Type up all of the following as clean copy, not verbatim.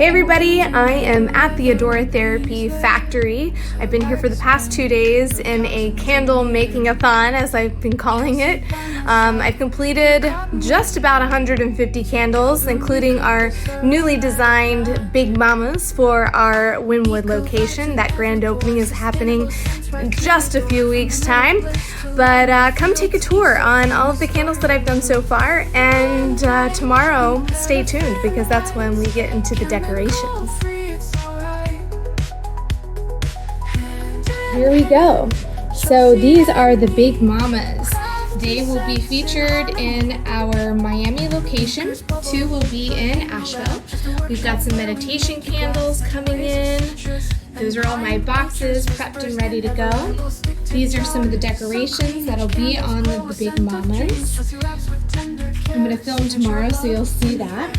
Hey everybody, I am at the Adoratherapy Factory. I've been here for the past 2 days in a candle making-a-thon, as I've been calling it. I've completed just about 150 candles, including our newly designed Big Mamas for our Wynwood location. That grand opening is happening in just a few weeks' time. But come take a tour on all of the candles that I've done so far, and tomorrow stay tuned because that's when we get into the decorations. Here we go. So these are the Big Mamas. They will be featured in our Miami location. 2 will be in Asheville. We've got some meditation candles coming in. Those are all my boxes prepped and ready to go. These are some of the decorations that'll be on the Big Mamas. I'm going to film tomorrow so you'll see that.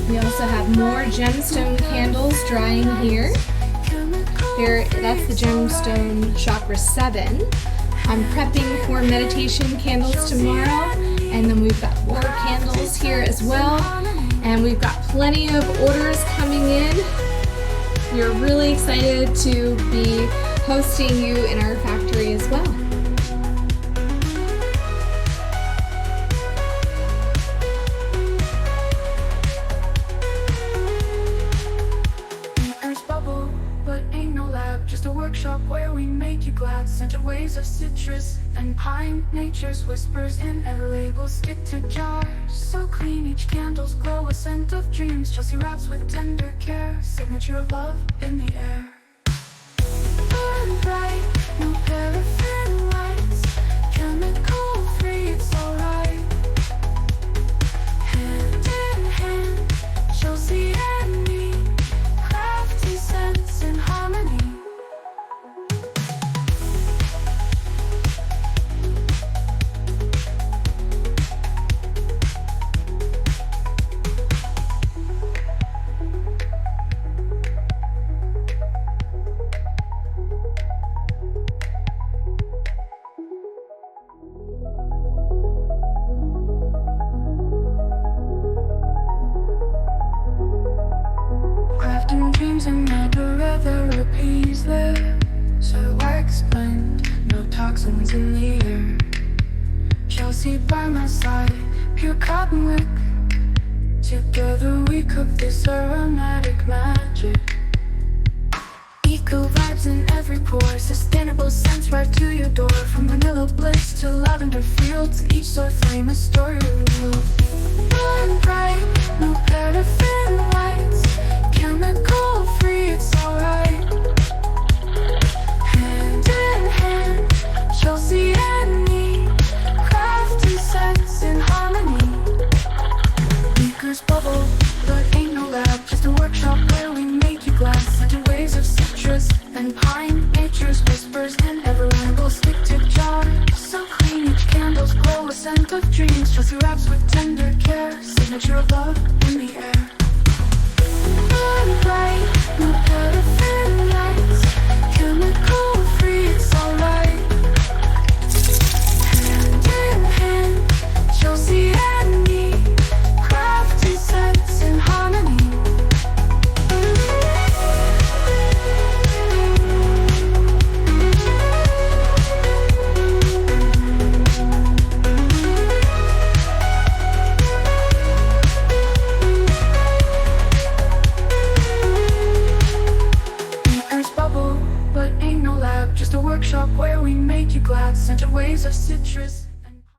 We also have more Gemstone candles drying here. That's the Gemstone Chakra 7. I'm prepping for meditation candles tomorrow, and then we've got more candles here as well, and we've got plenty of orders coming in. We're really excited to be hosting you in our factory as well. Just a workshop where we make you glad. Scented waves of citrus and pine. Nature's whispers in every label stick to jars. So clean, each candle's glow, a scent of dreams. Chelsea wraps with tender care. Signature of love in the air. Burn bright, no paraffin lights. Chemical free, it's alright. Hand in hand, Chelsea and me. Crafty scents in harmony. Dreams and Adoratherapy's there. So wax blend, no toxins in the air. Chelsea by my side, pure cotton wick. Together we cook this aromatic magic. Eco vibes in every pore, sustainable scents right to your door. From vanilla bliss to lavender fields, each soy flame a story revealed. Burn bright, no paraffin lights. Chemical free, it's alright. Hand in hand, Chelsea and me. Crafty scents in harmony. Makers bubble, but ain't no lab. Just a workshop where we make you glad. Scented waves of citrus and pine. Nature's whispers and every label stick to jar. So clean, each candle's glow, a scent of dreams. Chelsea wraps with tender care. Signature of love in the air. Bright, no paraffin lights. Chemical free, it's alright. Hand in hand, Chelsea and me. Crafty scents in harmony. But ain't no lab, just a workshop where we make you glad. Scented waves of citrus.